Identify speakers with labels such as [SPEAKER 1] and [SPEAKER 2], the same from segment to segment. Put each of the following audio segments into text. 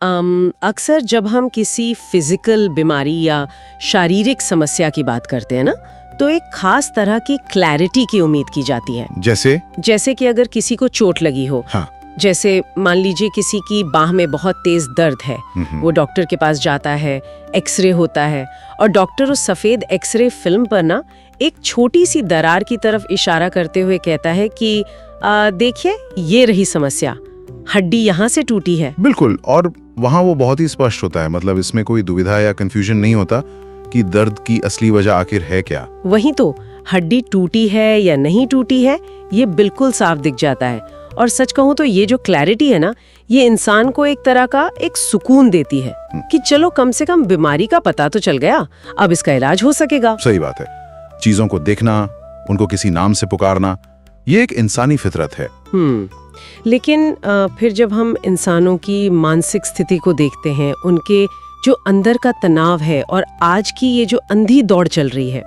[SPEAKER 1] अक्सर जब हम किसी फिजिकल बीमारी या शारीरिक समस्या की बात करते हैं ना, तो एक खास तरह की क्लैरिटी की उम्मीद की जाती है। जैसे कि अगर किसी को चोट लगी हो,
[SPEAKER 2] हाँ।
[SPEAKER 1] जैसे मान लीजिए किसी की बाह में बहुत तेज दर्द है, वो डॉक्टर के पास जाता है, एक्सरे होता है और डॉक्टर उस सफेद एक्सरे फिल्म पर ना एक छोटी सी दरार की तरफ इशारा करते हुए कहता है कि देखिए ये रही समस्या, हड्डी यहाँ से टूटी है।
[SPEAKER 2] बिल्कुल, और वहाँ वो बहुत ही स्पष्ट होता है, मतलब इसमें कोई दुविधा या कंफ्यूजन नहीं होता कि दर्द की असली वजह आखिर है क्या।
[SPEAKER 1] वही तो, हड्डी टूटी है या नहीं टूटी है ये बिल्कुल साफ दिख जाता है। और सच कहूँ तो ये जो क्लैरिटी है ना, ये इंसान को एक तरह का एक सुकून देती है कि चलो कम से कम बीमारी का पता तो चल गया, अब इसका इलाज हो सकेगा।
[SPEAKER 2] सही बात है, चीजों को देखना, उनको किसी नाम से पुकारना, ये एक इंसानी फितरत है।
[SPEAKER 1] लेकिन फिर जब हम इंसानों की मानसिक स्थिति को देखते हैं, उनके जो अंदर का तनाव है और आज की ये जो अंधी दौड़ चल रही है,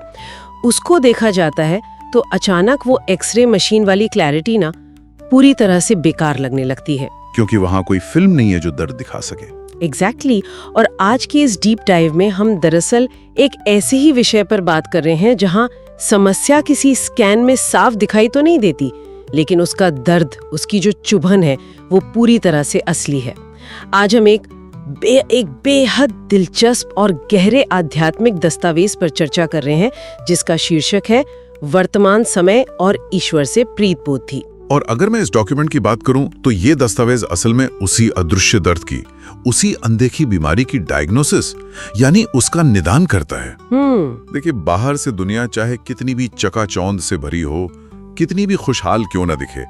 [SPEAKER 1] उसको देखा जाता है तो अचानक वो एक्सरे मशीन वाली क्लैरिटी ना पूरी तरह से बेकार लगने लगती है।
[SPEAKER 2] क्योंकि वहाँ कोई फिल्म नहीं है जो दर्द दिखा सके।
[SPEAKER 1] एग्जैक्टली। और आज की इस डीप डाइव में हम दरअसल एक ऐसे ही विषय पर बात कर रहे हैं जहाँ समस्या किसी स्कैन में साफ दिखाई तो नहीं देती, लेकिन उसका दर्द, उसकी जो चुभन है वो पूरी तरह से असली है। आज हम एक बेहद दिलचस्प और गहरे आध्यात्मिक दस्तावेज पर चर्चा कर रहे हैं जिसका शीर्षक है वर्तमान समय और ईश्वर से प्रीत बोध थी।
[SPEAKER 2] और अगर मैं इस डॉक्यूमेंट की बात करूं तो ये दस्तावेज असल में उसी अदृश्य दर्द की, उसी अनदेखी बीमारी की डायग्नोसिस यानी उसका निदान करता है। देखिए, बाहर से दुनिया चाहे कितनी भी चकाचौंध से भरी हो, कितनी भी खुशहाल क्यों ना दिखे,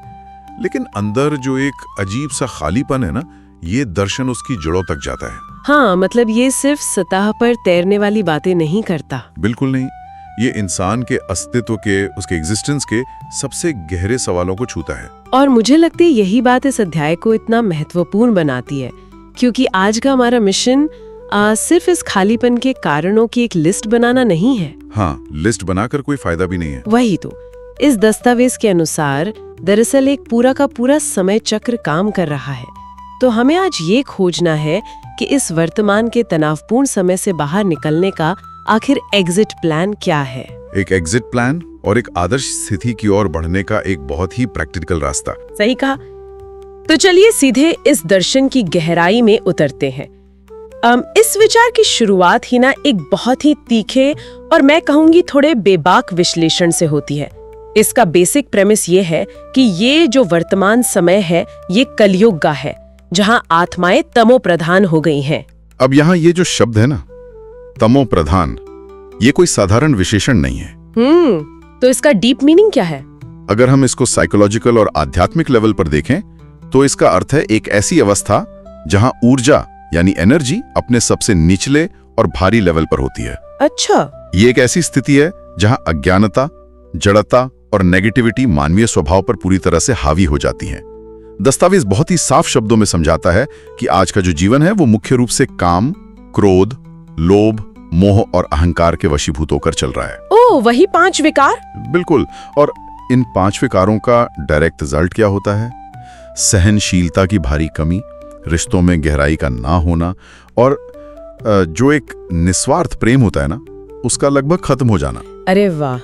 [SPEAKER 2] लेकिन अंदर जो एक अजीब सा खालीपन है ना, ये दर्शन उसकी जड़ों तक जाता है।
[SPEAKER 1] हाँ, मतलब ये सिर्फ सतह पर तैरने वाली बातें नहीं करता।
[SPEAKER 2] बिल्कुल नहीं, ये इंसान के अस्तित्व के, उसके एग्जिस्टेंस के सबसे गहरे सवालों को छूता है।
[SPEAKER 1] और मुझे लगती है यही बात इस अध्याय को इतना महत्वपूर्ण बनाती है, क्योंकि आज का हमारा मिशन सिर्फ इस खालीपन के कारणों की एक लिस्ट बनाना नहीं है।
[SPEAKER 2] हाँ, लिस्ट बनाकर कोई फायदा भी नहीं है।
[SPEAKER 1] वही तो, इस दस्तावेज के अनुसार दरअसल एक पूरा का पूरा समय चक्र काम कर रहा है। तो हमें आज ये खोजना है कि इस वर्तमान के तनावपूर्ण समय से बाहर निकलने का आखिर एग्जिट प्लान क्या है।
[SPEAKER 2] एक एग्जिट प्लान और एक आदर्श स्थिति की ओर बढ़ने का एक बहुत ही प्रैक्टिकल रास्ता।
[SPEAKER 1] सही कहा। तो चलिए सीधे इस दर्शन की गहराई में उतरते हैं। इस विचार की शुरुआत ही ना एक बहुत ही तीखे और मैं कहूंगी थोड़े बेबाक विश्लेषण से होती है। इसका बेसिक प्रेमिस ये है कि ये जो वर्तमान समय है ये कलयुग का है, जहाँ आत्माएं तमो प्रधान हो गई हैं।
[SPEAKER 2] अब यहाँ ये जो शब्द है ना, तमो प्रधान, ये कोई साधारण विशेषण नहीं है।
[SPEAKER 1] तो इसका डीप मीनिंग क्या है?
[SPEAKER 2] अगर हम इसको साइकोलॉजिकल और आध्यात्मिक लेवल पर देखें तो इसका अर्थ है एक ऐसी अवस्था जहां ऊर्जा यानी एनर्जी अपने सबसे निचले और भारी लेवल पर होती है।
[SPEAKER 1] अच्छा।
[SPEAKER 2] ये एक ऐसी स्थिति है जहां अज्ञानता, जड़ता और नेगेटिविटी मानवीय स्वभाव पर पूरी तरह से हावी हो जाती हैं। दस्तावेज बहुत ही साफ शब्दों में समझाता है कि आज का जो जीवन है वो मुख्य रूप से काम, क्रोध, लोभ, मोह और अहंकार के वशीभूत होकर चल रहा है।
[SPEAKER 1] ओह, वही 5 विकार।
[SPEAKER 2] बिल्कुल। और इन 5 विकारों का डायरेक्ट रिजल्ट क्या होता है? सहनशीलता की भारी कमी, रिश्तों में गहराई का ना होना और जो एक निस्वार्थ प्रेम होता है ना, उसका लगभग खत्म हो जाना।
[SPEAKER 1] अरे वाह।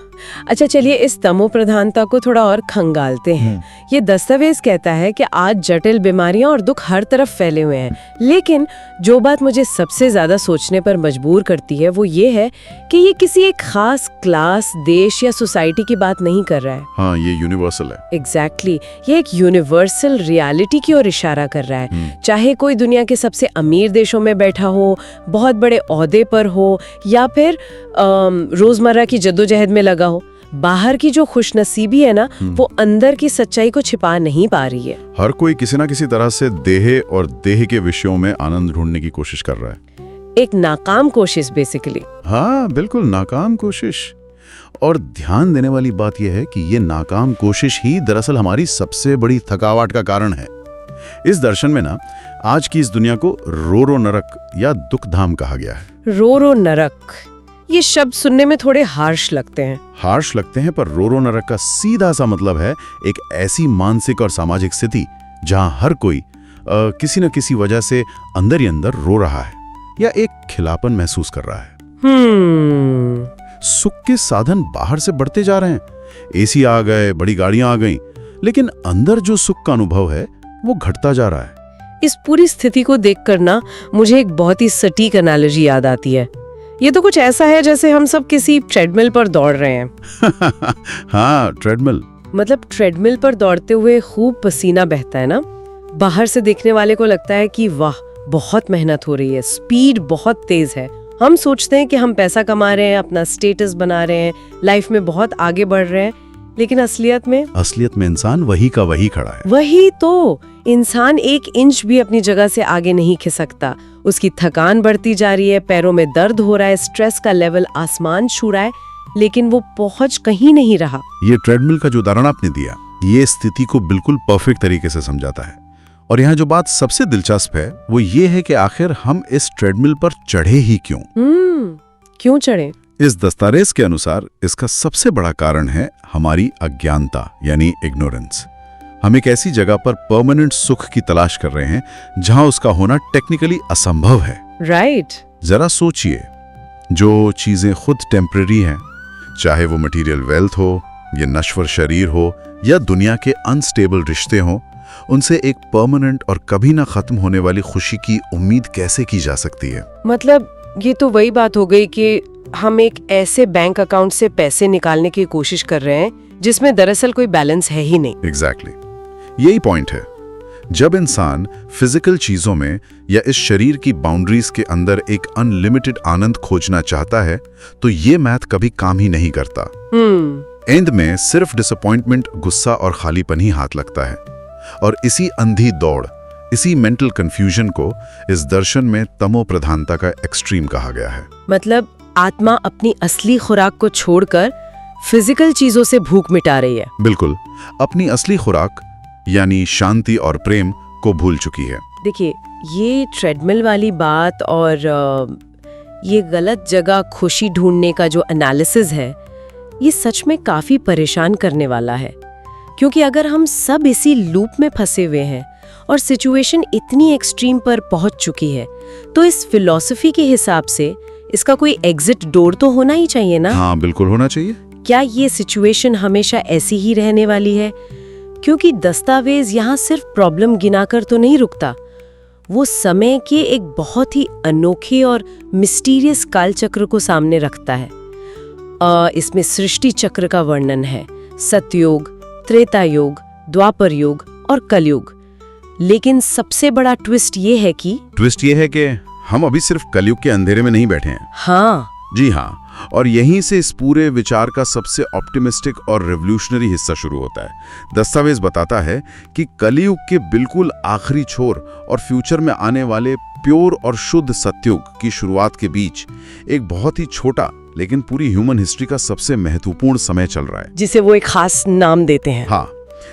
[SPEAKER 1] अच्छा, चलिए इस तमो प्रधानता को थोड़ा और खंगालते हैं। ये दस्तावेज कहता है कि आज जटिल बीमारियां और दुख हर तरफ फैले हुए हैं, लेकिन जो बात मुझे सबसे ज्यादा सोचने पर मजबूर करती है वो ये है कि ये किसी एक खास क्लास, देश या सोसाइटी की बात नहीं कर रहा है।
[SPEAKER 2] हाँ, ये यूनिवर्सल है।
[SPEAKER 1] एग्जैक्टली, ये एक यूनिवर्सल रियलिटी की ओर इशारा कर रहा है। चाहे कोई दुनिया के सबसे अमीर देशों में बैठा हो, बहुत बड़े ओहदे पर हो या फिर रोजमर्रा की जद्दोजहद में लगा हो, बाहर की जो खुशनसीबी है ना, वो अंदर की सच्चाई को छिपा नहीं पा रही है।
[SPEAKER 2] हर कोई किसी ना किसी तरह से देह और देह के विषयों में आनंद ढूंढने की कोशिश कर रहा है।
[SPEAKER 1] एक नाकाम कोशिश बेसिकली।
[SPEAKER 2] हाँ, बिल्कुल नाकाम कोशिश। और ध्यान देने वाली बात यह है कि ये नाकाम कोशिश ही दरअसल हमारी सबसे बड़ी थकावट का कारण है। इस दर्शन में ना आज की इस दुनिया को रोरो नरक या दुख धाम कहा गया है।
[SPEAKER 1] रोरो नरक, ये शब्द सुनने में थोड़े हार्श लगते हैं।
[SPEAKER 2] पर रोरो नरक का सीधा सा मतलब है एक ऐसी मानसिक और सामाजिक स्थिति जहां हर कोई
[SPEAKER 3] किसी न किसी वजह से अंदर ही अंदर रो रहा है या एक खिलापन महसूस कर रहा है। सुख के साधन बाहर से बढ़ते जा रहे हैं, एसी आ गए, बड़ी गाड़ियां आ गईं, लेकिन अंदर जो सुख का अनुभव है वो घटता जा रहा है।
[SPEAKER 1] इस पूरी स्थिति को देखकर ना मुझे एक बहुत ही सटीक एनालॉजी याद आती है। ये तो कुछ ऐसा है जैसे हम सब किसी ट्रेडमिल पर दौड़ रहे हैं।
[SPEAKER 3] हाँ, ट्रेडमिल।
[SPEAKER 1] मतलब ट्रेडमिल पर दौड़ते हुए खूब पसीना बहता है ना। बाहर से देखने वाले को लगता है कि वाह, बहुत मेहनत हो रही है, स्पीड बहुत तेज है। हम सोचते हैं कि हम पैसा कमा रहे हैं, अपना स्टेटस बना रहे हैं, लाइफ में बहुत आगे बढ़ रहे हैं, लेकिन असलियत में
[SPEAKER 3] इंसान वही का वही खड़ा है।
[SPEAKER 1] वही तो, इंसान 1 इंच भी अपनी जगह से आगे नहीं खिसकता। उसकी थकान बढ़ती जा रही है, पैरों में दर्द हो रहा है, स्ट्रेस का लेवल आसमान छू रहा है, लेकिन वो पहुंच कहीं नहीं रहा।
[SPEAKER 3] ये ट्रेडमिल का जो उदाहरण आपने दिया, ये स्थिति को बिल्कुल परफेक्ट तरीके से समझाता है। और यहाँ जो बात सबसे दिलचस्प है वो ये है कि आखिर हम इस ट्रेडमिल पर चढ़े ही क्यों?
[SPEAKER 1] क्यों चढ़े?
[SPEAKER 3] इस दस्तावेज के अनुसार इसका सबसे बड़ा कारण है हमारी अज्ञानता, यानी इग्नोरेंस। हम एक ऐसी जगह पर परमानेंट सुख की तलाश कर रहे हैं जहां उसका होना टेक्निकली असंभव है।
[SPEAKER 1] राइट।
[SPEAKER 3] जरा सोचिए, जो चीजें खुद टेम्परेरी हैं, चाहे वो मटेरियल वेल्थ हो, ये नश्वर शरीर हो या दुनिया के अनस्टेबल रिश्ते हों, उनसे एक परमानेंट और कभी ना खत्म होने वाली खुशी की उम्मीद कैसे की जा सकती है? मतलब
[SPEAKER 1] ये तो वही बात हो गई कि हम एक ऐसे बैंक अकाउंट से पैसे निकालने की कोशिश कर रहे हैं जिसमें दरअसल कोई बैलेंस है ही नहीं।
[SPEAKER 3] एग्जैक्टली, यही पॉइंट है। जब इंसान फिजिकल चीजों में या इस शरीर की बाउंड्रीज के अंदर एक अनलिमिटेड आनंद खोजना चाहता है तो ये मैथ कभी काम ही नहीं करता। एंड में सिर्फ डिसअपॉइंटमेंट, गुस्सा और खालीपन ही हाथ लगता है। और इसी अंधी दौड़, इसी मेंटल कंफ्यूजन को इस दर्शन में तमो प्रधानता का एक्सट्रीम कहा गया है।
[SPEAKER 1] मतलब आत्मा अपनी असली खुराक को छोड़कर फिजिकल चीजों से भूख मिटा रही है।
[SPEAKER 3] बिल्कुल, अपनी असली खुराक यानी शांति और प्रेम को भूल चुकी है।
[SPEAKER 1] देखिए, ये ट्रेडमिल वाली बात और ये गलत जगह खुशी ढूंढने का जो एनालिसिस है, ये सच में काफी परेशान करने वाला है। क्योंकि अगर हम सब इसी लूप में फंसे हुए हैं और सिचुएशन इतनी एक्सट्रीम पर पहुंच चुकी है, तो इस फिलॉसफी के हिसाब से इसका कोई एग्जिट डोर तो होना ही चाहिए ना?
[SPEAKER 3] हाँ, बिल्कुल होना चाहिए।
[SPEAKER 1] क्या ये सिचुएशन हमेशा ऐसी ही रहने वाली है? क्योंकि दस्तावेज यहाँ सिर्फ प्रॉब्लम गिनाकर तो नहीं रुकता, वो समय के एक बहुत ही अनोखे और मिस्टीरियस कालचक्र को सामने रखता है। इसमें सृष्टि चक्र का वर्णन है, सतयुग, त्रेता युग, द्वापर युग और कलयुग। लेकिन सबसे बड़ा ट्विस्ट ये है कि
[SPEAKER 3] हम अभी सिर्फ कलयुग के अंधेरे में नहीं बैठे हैं।
[SPEAKER 1] हाँ
[SPEAKER 3] जी हाँ, और यहीं से इस पूरे विचार का सबसे ऑप्टिमिस्टिक और रेवोल्यूशनरी हिस्सा शुरू होता है। दस्तावेज बताता है कि कलयुग के बिल्कुल आखिरी छोर और फ्यूचर में आने वाले प्योर और शुद्ध सतयुग की शुरुआत के बीच एक बहुत ही छोटा लेकिन पूरी ह्यूमन हिस्ट्री का सबसे महत्वपूर्ण समय चल रहा है,
[SPEAKER 1] जिसे वो एक खास नाम देते हैं।
[SPEAKER 3] हाँ,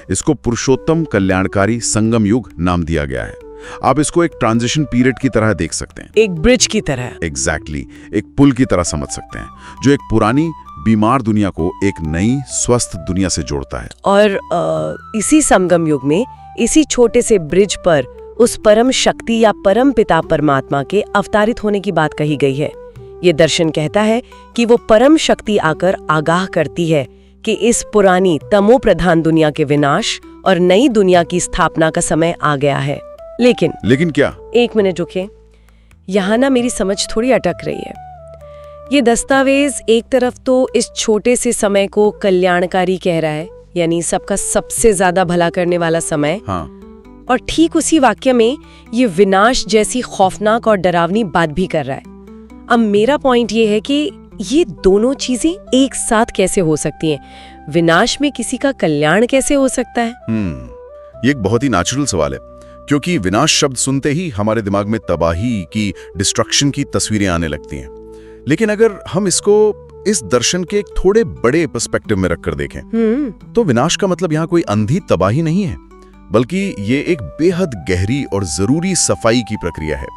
[SPEAKER 3] इसको पुरुषोत्तम कल्याणकारी संगम युग नाम दिया गया है। आप इसको एक ट्रांजिशन पीरियड की तरह देख सकते हैं,
[SPEAKER 1] एक ब्रिज की तरह।
[SPEAKER 3] एग्जैक्टली, एक पुल की तरह समझ सकते हैं, जो एक पुरानी बीमार दुनिया को एक नई स्वस्थ दुनिया से जोड़ता है।
[SPEAKER 1] और इसी संगम युग में, इसी छोटे से ब्रिज पर उस परम शक्ति या परम पिता परमात्मा के अवतारित होने की बात कही गई है। ये दर्शन कहता है कि वो परम शक्ति आकर आगाह करती है कि इस पुरानी तमो प्रधान दुनिया के विनाश और नई दुनिया की स्थापना का समय आ गया है। लेकिन
[SPEAKER 3] क्या?
[SPEAKER 1] एक मिनट रुकिए, यहाँ ना मेरी समझ थोड़ी अटक रही है। ये दस्तावेज एक तरफ तो इस छोटे से समय को कल्याणकारी कह रहा है, यानी सबका सबसे ज्यादा भला करने वाला समय,
[SPEAKER 3] हाँ।
[SPEAKER 1] और ठीक उसी वाक्य में ये विनाश जैसी खौफनाक और डरावनी बात भी कर रहा है। अब मेरा पॉइंट ये है कि ये दोनों चीजें एक साथ कैसे हो सकती हैं? विनाश में किसी का कल्याण कैसे हो सकता है?
[SPEAKER 3] ये एक बहुत ही नेचुरल सवाल है, क्योंकि विनाश शब्द सुनते ही हमारे दिमाग में तबाही की, डिस्ट्रक्शन की तस्वीरें आने लगती हैं। लेकिन अगर हम इसको इस दर्शन के एक थोड़े बड़े पर्सपेक्टिव में रखकर देखें, तो विनाश का मतलब यहाँ कोई अंधी तबाही नहीं है, बल्कि ये एक बेहद गहरी और जरूरी सफाई की प्रक्रिया है।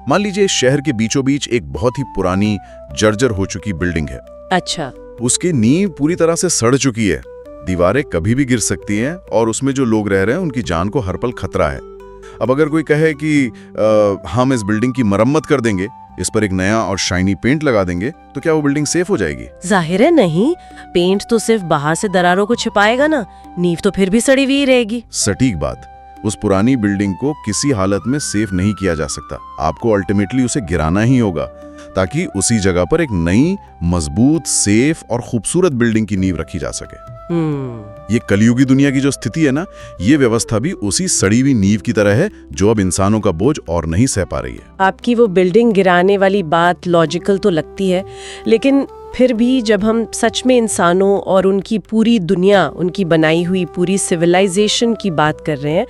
[SPEAKER 3] मान लीजिए शहर के बीचों बीच एक बहुत ही पुरानी जर्जर हो चुकी बिल्डिंग है।
[SPEAKER 1] अच्छा।
[SPEAKER 3] उसकी नींव पूरी तरह से सड़ चुकी है, दीवारें कभी भी गिर सकती हैं और उसमें जो लोग रह रहे हैं उनकी जान को हर पल खतरा है। अब अगर कोई कहे कि हम इस बिल्डिंग की मरम्मत कर देंगे, इस पर एक नया और शाइनी पेंट लगा देंगे, तो क्या वो बिल्डिंग सेफ हो जाएगी?
[SPEAKER 1] जाहिर है नहीं। पेंट तो सिर्फ बाहर से दरारों को छिपाएगा ना, नींव तो फिर भी सड़ी हुई रहेगी।
[SPEAKER 3] सटीक बात। उस पुरानी बिल्डिंग को किसी हालत में सेफ नहीं किया जा सकता। आपको अल्टीमेटली उसे गिराना ही होगा, ताकि उसी जगह पर एक नई, मजबूत, सेफ और खूबसूरत बिल्डिंग की नींव रखी जा सके। ये कलयुगी दुनिया की जो स्थिति है ना, ये व्यवस्था भी उसी सड़ी हुई नींव की तरह है, जो अब इंसानों का बोझ और नहीं सह पा रही है।
[SPEAKER 1] आपकी वो बिल्डिंग गिराने वाली बात लॉजिकल तो लगती है, लेकिन फिर भी जब हम सच में इंसानों और उनकी पूरी दुनिया, उनकी बनाई हुई पूरी सिविलाइजेशन की बात कर रहे हैं,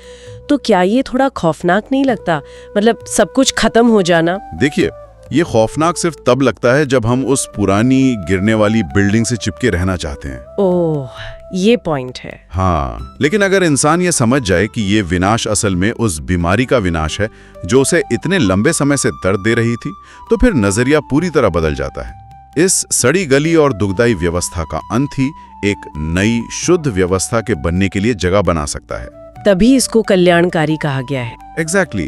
[SPEAKER 1] तो क्या ये थोड़ा खौफनाक नहीं लगता? मतलब सब कुछ खत्म हो जाना।
[SPEAKER 3] देखिए, ये खौफनाक सिर्फ तब लगता है जब हम उस पुरानी गिरने वाली बिल्डिंग से चिपके रहना चाहते हैं।
[SPEAKER 1] ओह, ये पॉइंट है।
[SPEAKER 3] हाँ, लेकिन अगर इंसान ये समझ जाए कि ये विनाश असल में उस बीमारी का विनाश है जो उसे इतने लंबे समय से दर्द दे रही थी, तो फिर नजरिया पूरी तरह बदल जाता है। इस सड़ी गली और दुखदाई व्यवस्था का अंत ही एक नई शुद्ध व्यवस्था के बनने के लिए जगह बना सकता है।
[SPEAKER 1] तभी इसको कल्याणकारी कहा गया है।
[SPEAKER 3] एग्जैक्टली।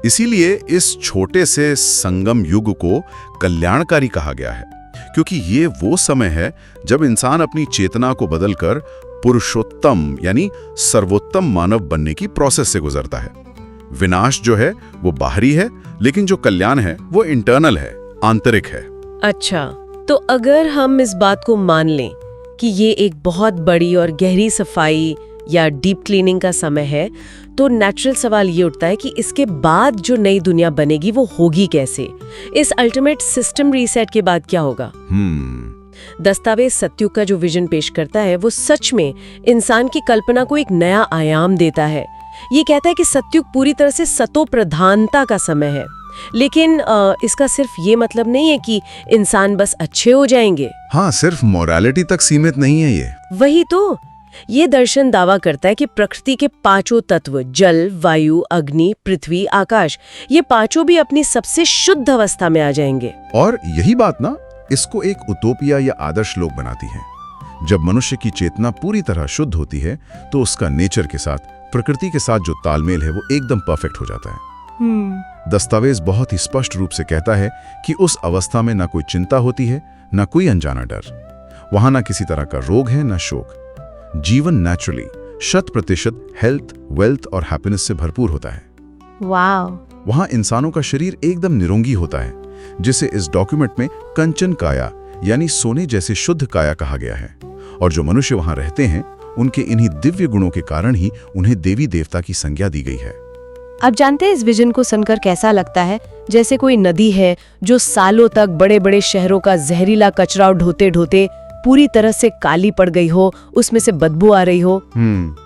[SPEAKER 3] इसीलिए इस छोटे से संगम युग को कल्याणकारी कहा गया है, क्योंकि ये वो समय है जब इंसान अपनी चेतना को बदलकर पुरुषोत्तम यानी सर्वोत्तम मानव बनने की प्रोसेस से गुजरता है। विनाश जो है वो बाहरी है, लेकिन जो कल्याण है वो इंटरनल है, आंतरिक है।
[SPEAKER 1] अच्छा, तो अगर हम इस बात को मान लें कि ये एक बहुत बड़ी और गहरी सफाई या डीप क्लीनिंग का समय है, तो नेचुरल सवाल ये उठता है कि इसके बाद जो नई दुनिया बनेगी वो होगी कैसे? इस अल्टीमेट सिस्टम रीसेट के बाद क्या होगा? दस्तावेज सत्युग का जो विजन पेश करता है वो सच में इंसान की कल्पना को एक नया आयाम देता है। ये कहता है कि सत्युग पूरी तरह से सतो प्रधानता का समय है, लेकिन इसका सिर्फ ये मतलब नहीं है कि इंसान बस अच्छे हो जाएंगे।
[SPEAKER 3] हाँ, सिर्फ मोरालिटी तक सीमित नहीं है ये।
[SPEAKER 1] वही तो, ये दर्शन दावा करता है कि प्रकृति के पांचों तत्व, जल, वायु, अग्नि, पृथ्वी, आकाश, ये पांचों भी अपनी सबसे शुद्ध अवस्था में आ जाएंगे।
[SPEAKER 3] और यही बात ना इसको एक उतोपिया या आदर्श लोक बनाती है। जब मनुष्य की चेतना पूरी तरह शुद्ध होती है, तो उसका नेचर के साथ, प्रकृति के साथ जो तालमेल है वो एकदम परफेक्ट हो जाता है। दस्तावेज बहुत ही स्पष्ट रूप से कहता है कि उस अवस्था में ना कोई चिंता होती है, ना कोई अनजाना डर। वहां ना किसी तरह का रोग है, ना शोक। जीवन नेचुरली 100% हेल्थ, वेल्थ और हैप्पीनेस से भरपूर होता है।
[SPEAKER 4] वाव!
[SPEAKER 3] वहां इंसानों का शरीर एकदम निरोगी होता है, जिसे इस डॉक्यूमेंट में कंचन काया यानी सोने जैसे शुद्ध काया कहा गया है। और जो मनुष्य वहां रहते हैं, उनके इन्हीं दिव्य गुणों के कारण ही उन्हें देवी देवता की संज्ञा दी गई है।
[SPEAKER 4] आप जानते हैं इस विजन को सुनकर कैसा लगता है? जैसे कोई नदी है जो सालों तक बड़े बड़े शहरों का जहरीला कचरा ढोते ढोते पूरी तरह से काली पड़ गई हो, उसमें से बदबू आ रही हो,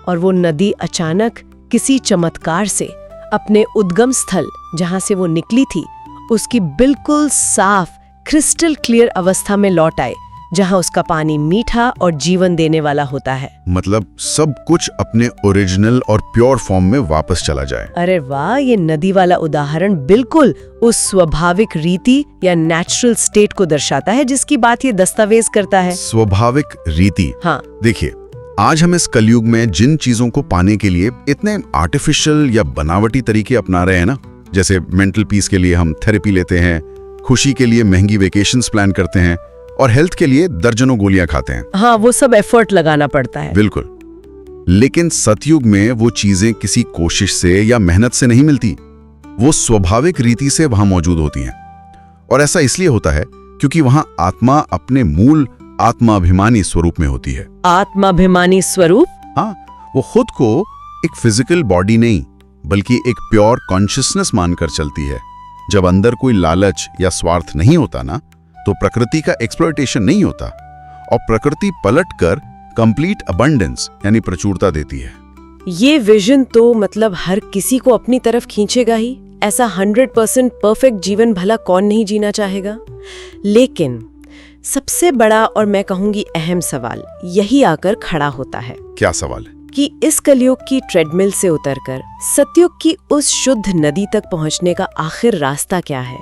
[SPEAKER 4] और वो नदी अचानक किसी चमत्कार से अपने उद्गम स्थल जहां से वो निकली थी, उसकी बिल्कुल साफ क्रिस्टल क्लियर अवस्था में लौट आए, जहां उसका पानी मीठा और जीवन देने वाला होता है।
[SPEAKER 3] मतलब सब कुछ अपने ओरिजिनल और प्योर फॉर्म में वापस चला जाए।
[SPEAKER 1] अरे वाह, ये नदी वाला उदाहरण बिल्कुल उस स्वाभाविक रीति या नेचुरल स्टेट को दर्शाता है जिसकी बात ये दस्तावेज करता है।
[SPEAKER 3] स्वाभाविक रीति।
[SPEAKER 1] हाँ,
[SPEAKER 3] देखिए, आज हम इस कलयुग में जिन चीजों को पाने के लिए इतने आर्टिफिशियल या बनावटी तरीके अपना रहे हैं ना, जैसे मेंटल पीस के लिए हम थेरेपी लेते हैं, खुशी के लिए महंगी वेकेशंस प्लान करते हैं, और हेल्थ के लिए दर्जनों गोलियां खाते हैं।
[SPEAKER 1] हाँ, वो सब एफर्ट लगाना पड़ता है।
[SPEAKER 3] बिल्कुल। लेकिन सतयुग में वो चीजें किसी कोशिश से या मेहनत से नहीं मिलती, वो स्वाभाविक रीति से वहां मौजूद होती हैं। और ऐसा इसलिए होता है क्योंकि वहां आत्मा अपने मूल आत्माभिमानी स्वरूप में होती है।
[SPEAKER 1] आत्माभिमानी स्वरूप?
[SPEAKER 3] हाँ, वो खुद को एक फिजिकल बॉडी नहीं बल्कि एक प्योर कॉन्शियसनेस मानकर चलती है। जब अंदर कोई लालच या स्वार्थ नहीं होता ना, तो प्रकृति का एक्सप्लॉयटेशन नहीं होता, और प्रकृति पलटकर कंप्लीट अबंडेंस यानी प्रचुरता देती है।
[SPEAKER 1] ये विजन तो मतलब हर किसी को अपनी तरफ खींचेगा ही। ऐसा 100% परफेक्ट जीवन भला कौन नहीं जीना चाहेगा? लेकिन सबसे बड़ा और मैं कहूंगी अहम सवाल यही आकर खड़ा होता है।
[SPEAKER 3] क्या सवाल है?
[SPEAKER 1] कि इस कलयुग की ट्रेडमिल से उतरकर सतयुग की उस शुद्ध नदी तक पहुंचने का आखिर रास्ता क्या है?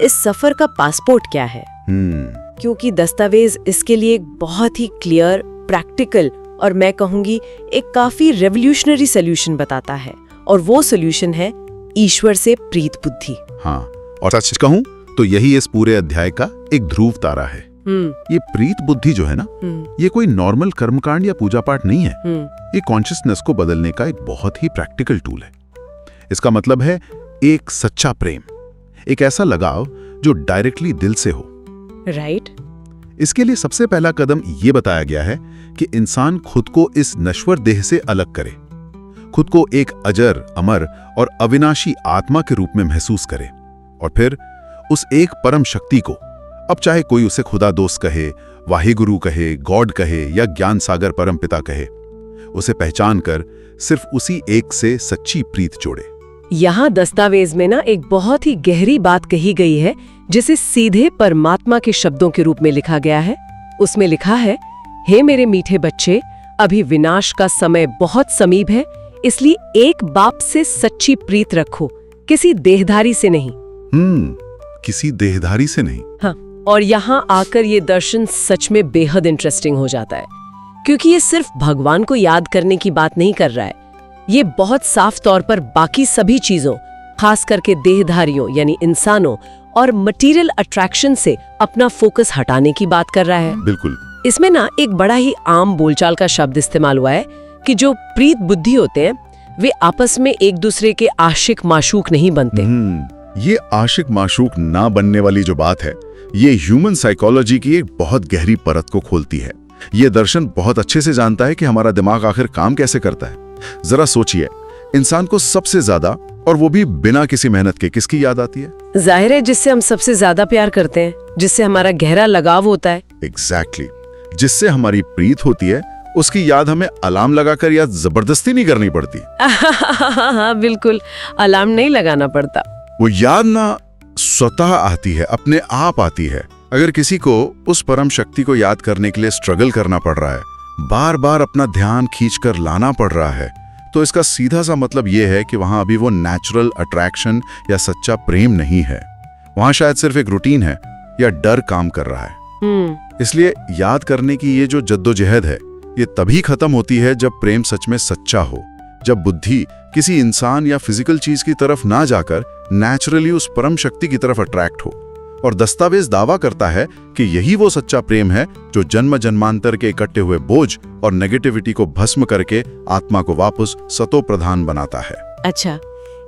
[SPEAKER 1] इस सफर का पासपोर्ट क्या है? क्योंकि दस्तावेज इसके लिए एक बहुत ही क्लियर, प्रैक्टिकल और मैं कहूंगी एक काफी रेवोल्यूशनरी सोल्यूशन बताता है, और वो सोल्यूशन है ईश्वर से प्रीत बुद्धि।
[SPEAKER 3] हाँ, और सच कहूं तो यही इस पूरे अध्याय का एक ध्रुव तारा है। ये प्रीत बुद्धि जो है ना, ये कोई नॉर्मल कर्मकांड या पूजा पाठ नहीं है। ये कॉन्शियसनेस को बदलने का एक बहुत ही प्रैक्टिकल टूल है। इसका मतलब है एक सच्चा प्रेम, एक ऐसा लगाव जो डायरेक्टली दिल से हो।
[SPEAKER 1] राइट।
[SPEAKER 3] इसके लिए सबसे पहला कदम ये बताया गया है कि इंसान खुद को इस नश्वर देह से अलग करे, खुद को एक अजर, अमर और अविनाशी आत्मा के रूप में महसूस करे, और फिर उस एक परम शक्ति को, अब चाहे कोई उसे खुदा दोस्त कहे, वाहिगुरु कहे, गॉड कहे या ज्ञान सागर परम पिता कहे, उसे पहचान कर सिर्फ उसी एक से सच्ची प्रीत जोड़े।
[SPEAKER 1] यहाँ दस्तावेज में ना एक बहुत ही गहरी बात कही गई है, जिसे सीधे परमात्मा के शब्दों के रूप में लिखा गया है। उसमें लिखा है, हे मेरे मीठे बच्चे, अभी विनाश का समय बहुत समीप है, इसलिए एक बाप से सच्ची प्रीत रखो, किसी देहधारी से नहीं।
[SPEAKER 3] किसी देहधारी से नहीं।
[SPEAKER 1] हाँ, और यहाँ आकर ये दर्शन सच में बेहद इंटरेस्टिंग हो जाता है, क्योंकि ये सिर्फ भगवान को याद करने की बात नहीं कर रहा है। ये बहुत साफ तौर पर बाकी सभी चीजों, खास करके देहधारियों यानी इंसानों और मटेरियल अट्रैक्शन से अपना फोकस हटाने की बात कर रहा है।
[SPEAKER 3] बिल्कुल।
[SPEAKER 1] इसमें ना एक बड़ा ही आम बोलचाल का शब्द इस्तेमाल हुआ है कि जो प्रीत बुद्धि होते हैं वे आपस में एक दूसरे के आशिक माशूक नहीं बनते।
[SPEAKER 3] ये आशिक माशूक ना बनने वाली जो बात है, ये ह्यूमन साइकोलॉजी की एक बहुत गहरी परत को खोलती है। ये दर्शन बहुत अच्छे से जानता है कि हमारा दिमाग आखिर काम कैसे करता है। जरा सोचिए, इंसान को सबसे ज्यादा, और वो भी बिना किसी मेहनत के, किसकी याद आती है?
[SPEAKER 1] जाहिर है जिससे हम सबसे ज्यादा प्यार करते हैं, जिससे हमारा गहरा लगाव होता है।
[SPEAKER 3] एग्जैक्टली। जिससे हमारी प्रीत होती है, उसकी याद हमें अलार्म लगाकर या जबरदस्ती नहीं करनी पड़ती।
[SPEAKER 1] हाँ बिल्कुल, अलार्म नहीं लगाना पड़ता।
[SPEAKER 3] वो याद ना स्वतः आती है, अपने आप आती है। अगर किसी को उस परम शक्ति को याद करने के लिए स्ट्रगल करना पड़ रहा है, बार बार अपना ध्यान खींचकर लाना पड़ रहा है, तो इसका सीधा सा मतलब यह है कि वहां अभी वो नेचुरल अट्रैक्शन या सच्चा प्रेम नहीं है। वहां शायद सिर्फ एक रूटीन है या डर काम कर रहा है। इसलिए याद करने की ये जो जद्दोजहद है, ये तभी खत्म होती है जब प्रेम सच में सच्चा हो, जब बुद्धि किसी इंसान या फिजिकल चीज की तरफ ना जाकर नेचुरली उस परम शक्ति की तरफ अट्रैक्ट हो। और दस्तावेज दावा करता है कि यही वो सच्चा प्रेम है जो जन्म जन्मांतर के इकट्ठे हुए बोझ और नेगेटिविटी को भस्म करके आत्मा को वापस सतो प्रधान बनाता है।
[SPEAKER 1] अच्छा,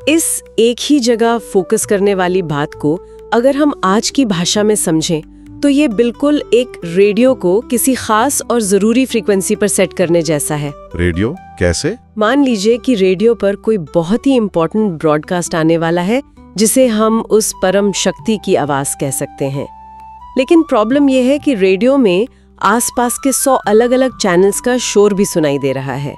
[SPEAKER 1] इस एक ही जगह फोकस करने वाली बात को अगर हम आज की भाषा में समझें तो ये बिल्कुल एक रेडियो को किसी खास और जरूरी फ्रीक्वेंसी पर सेट करने जैसा है।
[SPEAKER 3] रेडियो कैसे?
[SPEAKER 1] मान लीजिए कि रेडियो पर कोई बहुत ही इम्पोर्टेंट ब्रॉडकास्ट आने वाला है, जिसे हम उस परम शक्ति की आवाज कह सकते हैं। लेकिन प्रॉब्लम यह है कि रेडियो में आसपास के 100 अलग अलग चैनल्स का शोर भी सुनाई दे रहा है।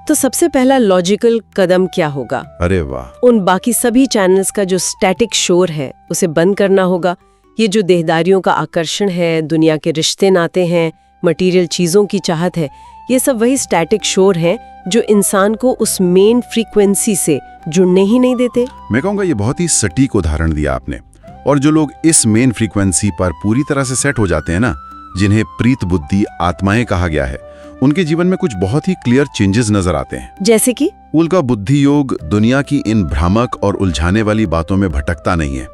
[SPEAKER 1] तो सबसे पहला लॉजिकल कदम क्या होगा?
[SPEAKER 3] अरे वाह!
[SPEAKER 1] उन बाकी सभी चैनल्स का जो स्टैटिक शोर है उसे बंद करना होगा। ये जो देहदारियों का आकर्षण है, दुनिया के रिश्ते नाते हैं, मटेरियल चीजों की चाहत है, ये सब वही स्टैटिक शोर हैं जो इंसान को उस मेन फ्रीक्वेंसी से जुड़ने ही नहीं देते।
[SPEAKER 3] मैं कहूँगा ये बहुत ही सटीक उदाहरण दिया आपने। और जो लोग इस मेन फ्रीक्वेंसी पर पूरी तरह से सेट हो जाते हैं ना, जिन्हें प्रीत बुद्धि आत्माएं कहा गया है, उनके जीवन में कुछ बहुत ही क्लियर चेंजेस नजर आते हैं।
[SPEAKER 1] जैसे कि
[SPEAKER 3] उनका बुद्धि योग दुनिया की इन भ्रामक और उलझाने वाली बातों में भटकता नहीं है।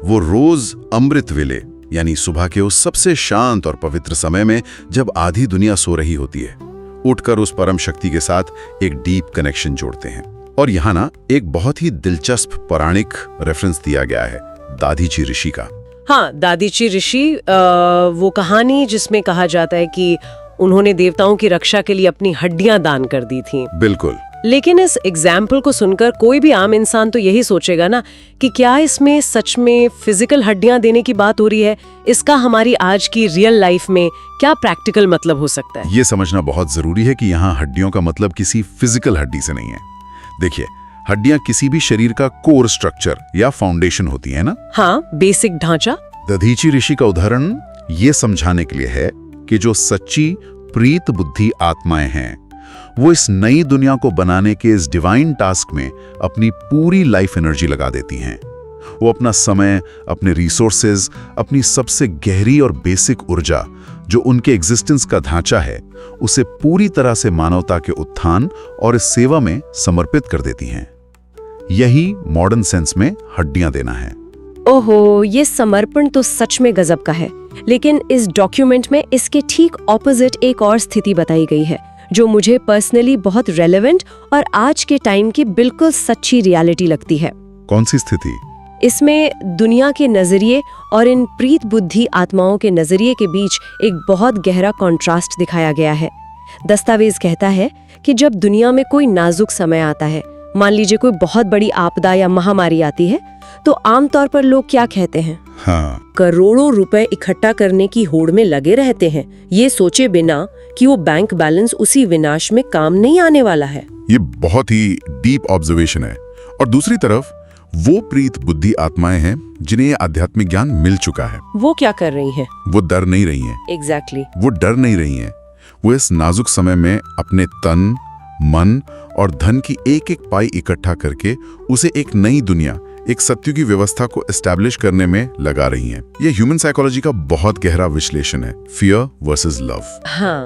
[SPEAKER 3] वो रोज अमृत वेले, यानी सुबह के उस सबसे शांत और पवित्र समय में जब आधी दुनिया सो रही होती है, उठकर उस परम शक्ति के साथ एक डीप कनेक्शन जोड़ते हैं। और यहाँ ना एक बहुत ही दिलचस्प पौराणिक रेफरेंस दिया गया है, दादीची ऋषि का।
[SPEAKER 1] हाँ, दादीची ऋषि, वो कहानी जिसमें कहा जाता है कि उन्होंने देवताओं की रक्षा के लिए अपनी हड्डियां दान कर दी थीं।
[SPEAKER 3] बिल्कुल।
[SPEAKER 1] लेकिन इस एग्जाम्पल को सुनकर कोई भी आम इंसान तो यही सोचेगा ना कि क्या इसमें सच में फिजिकल हड्डियां देने की बात हो रही है? इसका हमारी आज की रियल लाइफ में क्या प्रैक्टिकल मतलब हो सकता है?
[SPEAKER 3] ये समझना बहुत जरूरी है कि यहाँ हड्डियों का मतलब किसी फिजिकल हड्डी से नहीं है। देखिए, हड्डियां किसी भी शरीर का कोर स्ट्रक्चर या फाउंडेशन होती है ना।
[SPEAKER 1] हाँ, बेसिक ढांचा।
[SPEAKER 3] दधीची ऋषि का उदाहरण ये समझाने के लिए है कि जो सच्ची प्रीत बुद्धि आत्माएं हैं, वो इस नई दुनिया को बनाने के इस डिवाइन टास्क में अपनी पूरी लाइफ एनर्जी लगा देती हैं। वो अपना समय, अपने रिसोर्सेज, अपनी सबसे गहरी और बेसिक ऊर्जा जो उनके एग्जिस्टेंस का ढांचा है, उसे पूरी तरह से मानवता के उत्थान और इस सेवा में समर्पित कर देती हैं। यही मॉडर्न सेंस में हड्डियां देना है।
[SPEAKER 4] ओहो, ये समर्पण तो सच में गजब का है। लेकिन इस डॉक्यूमेंट में इसके ठीक ऑपोजिट एक और स्थिति बताई गई है जो मुझे पर्सनली बहुत रेलेवेंट और आज के टाइम की बिल्कुल सच्ची रियलिटी लगती है।
[SPEAKER 3] कौन सी स्थिति?
[SPEAKER 4] इसमें दुनिया के नजरिए और इन प्रीत बुद्धि आत्माओं के नजरिए के बीच एक बहुत गहरा कॉन्ट्रास्ट दिखाया गया है। दस्तावेज कहता है कि जब दुनिया में कोई नाजुक समय आता है, मान लीजिए कोई बहुत बड़ी आपदा या महामारी आती है, तो आमतौर पर लोग क्या कहते हैं?
[SPEAKER 3] हाँ,
[SPEAKER 1] करोड़ों रुपए इकट्ठा करने की होड़ में लगे रहते हैं, ये सोचे बिना कि वो बैंक बैलेंस उसी विनाश में काम नहीं आने वाला है।
[SPEAKER 3] ये बहुत ही डीप ऑब्जर्वेशन है। और दूसरी तरफ वो प्रीत बुद्धि आत्माएं हैं जिन्हें आध्यात्मिक ज्ञान मिल चुका है।
[SPEAKER 1] वो क्या कर रही हैं?
[SPEAKER 3] वो डर नहीं रही हैं।
[SPEAKER 1] एग्जैक्टली।
[SPEAKER 3] वो डर नहीं रही हैं। वो इस नाजुक समय में अपने तन, मन और धन की एक एक पाई इकट्ठा करके उसे एक नई दुनिया, एक सत्य की व्यवस्था को एस्टैब्लिश करने में लगा रही हैं। ये ह्यूमन साइकोलॉजी का बहुत गहरा विश्लेषण है, फियर वर्सेस लव।
[SPEAKER 1] हाँ।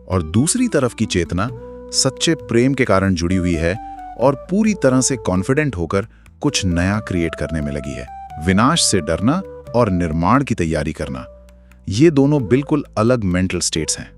[SPEAKER 3] और दूसरी तरफ की चेतना सच्चे प्रेम के कारण जुड़ी हुई है और पूरी तरह से कॉन्फिडेंट होकर कुछ नया क्रिएट करने में लगी है। विनाश से डरना और निर्माण की तैयारी करना, ये दोनों बिल्कुल अलग मेंटल स्टेट्स हैं।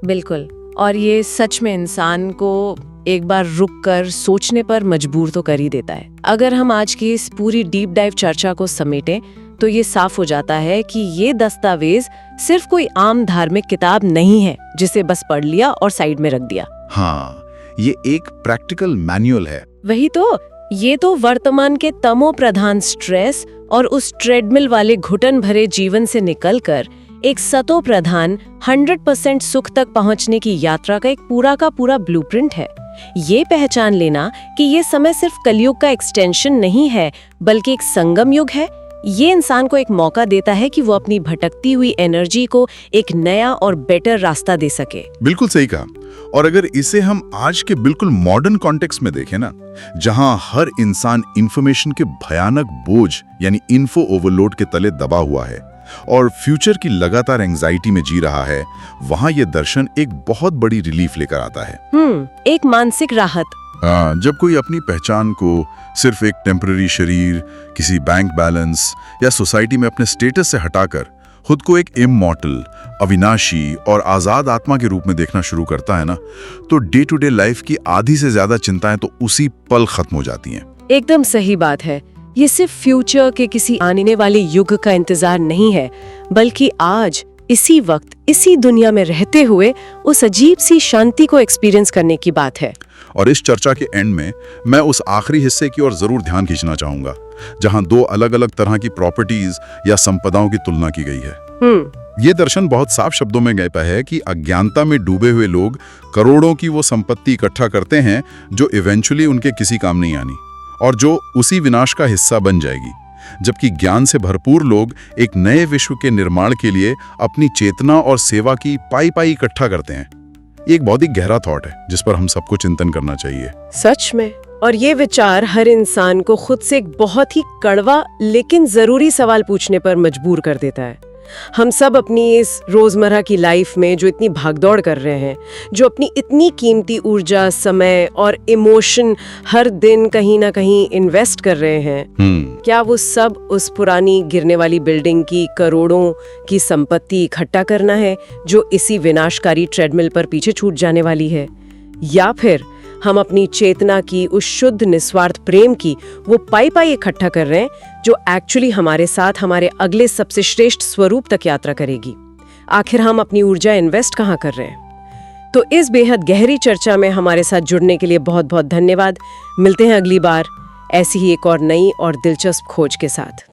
[SPEAKER 1] बिल्कुल। और ये सच में इंसान को एक बार रुक कर सोचने पर मजबूर तो कर ही देता है। अगर हम आज की इस पूरी डीप डाइव चर्चा को समेटें तो ये साफ हो जाता है कि ये दस्तावेज सिर्फ कोई आम धार्मिक किताब नहीं है जिसे बस पढ़ लिया और साइड में रख दिया।
[SPEAKER 3] हाँ, ये एक प्रैक्टिकल मैनुअल है।
[SPEAKER 1] वही तो, ये तो वर्तमान के तमो प्रधान स्ट्रेस और उस ट्रेडमिल वाले घुटन भरे जीवन से निकलकर एक सतो प्रधान 100% सुख तक पहुंचने की यात्रा का एक पूरा का पूरा ब्लूप्रिंट है। ये पहचान लेना कि ये समय सिर्फ कलयुग का एक्सटेंशन नहीं है बल्कि एक संगम युग है, ये इंसान को एक मौका देता है कि वो अपनी भटकती हुई एनर्जी को एक नया और बेटर रास्ता दे सके।
[SPEAKER 3] बिल्कुल सही कहा। और अगर इसे हम आज के बिल्कुल मॉडर्न कॉन्टेक्स्ट में देखें ना, जहां हर इंसान इंफॉर्मेशन के भयानक बोझ यानी इन्फो ओवरलोड के तले दबा हुआ है और फ्यूचर की लगातार एंजाइटी में जी रहा है, वहां ये दर्शन एक बहुत बड़ी रिलीफ लेकर आता है।
[SPEAKER 1] एक मानसिक राहत।
[SPEAKER 3] हाँ, जब कोई अपनी पहचान को सिर्फ एक टेम्पररी शरीर, किसी बैंक बैलेंस या सोसाइटी में अपने स्टेटस से हटाकर खुद को एक इमॉर्टल, अविनाशी और आजाद आत्मा के रूप में देखना शुरू करता है ना, तो डे टू डे लाइफ की आधी से ज्यादा चिंताएं तो उसी पल खत्म हो जाती हैं।
[SPEAKER 1] एकदम सही बात है। ये सिर्फ फ्यूचर के किसी आने वाले युग का इंतजार नहीं है, बल्कि आज इसी वक्त इसी दुनिया में रहते हुए उस अजीब सी शांति को एक्सपीरियंस करने की बात है।
[SPEAKER 3] और इस चर्चा के एंड में मैं उस आखिरी हिस्से की ओर जरूर ध्यान खींचना चाहूंगा, जहां दो अलग अलग तरह की प्रॉपर्टीज या संपदाओं की तुलना की गई है। ये दर्शन बहुत साफ शब्दों में कहता है कि अज्ञानता में डूबे हुए लोग करोड़ों की वो संपत्ति इकट्ठा करते हैं जो इवेंचुअली उनके किसी काम नहीं आनी और जो उसी विनाश का हिस्सा बन जाएगी, जबकि ज्ञान से भरपूर लोग एक नए विश्व के निर्माण के लिए अपनी चेतना और सेवा की पाई पाई इकट्ठा करते हैं। ये एक बहुत ही गहरा थॉट है जिस पर हम सबको चिंतन करना चाहिए।
[SPEAKER 1] सच में। और ये विचार हर इंसान को खुद से एक बहुत ही कड़वा लेकिन जरूरी सवाल पूछने पर मजबूर कर देता है। हम सब अपनी इस रोजमर्रा की लाइफ में जो इतनी भागदौड़ कर रहे हैं, जो अपनी इतनी कीमती ऊर्जा, समय और इमोशन हर दिन कहीं ना कहीं इन्वेस्ट कर रहे हैं, क्या वो सब उस पुरानी गिरने वाली बिल्डिंग की करोड़ों की संपत्ति इकट्ठा करना है जो इसी विनाशकारी ट्रेडमिल पर पीछे छूट जाने वाली है, या फिर हम अपनी चेतना की उस शुद्ध निस्वार्थ प्रेम की वो पाई पाई इकट्ठा कर रहे हैं जो एक्चुअली हमारे साथ हमारे अगले सबसे श्रेष्ठ स्वरूप तक यात्रा करेगी। आखिर हम अपनी ऊर्जा इन्वेस्ट कहाँ कर रहे हैं? तो इस बेहद गहरी चर्चा में हमारे साथ जुड़ने के लिए बहुत बहुत धन्यवाद। मिलते हैं अगली बार ऐसी ही एक और नई और दिलचस्प खोज के साथ।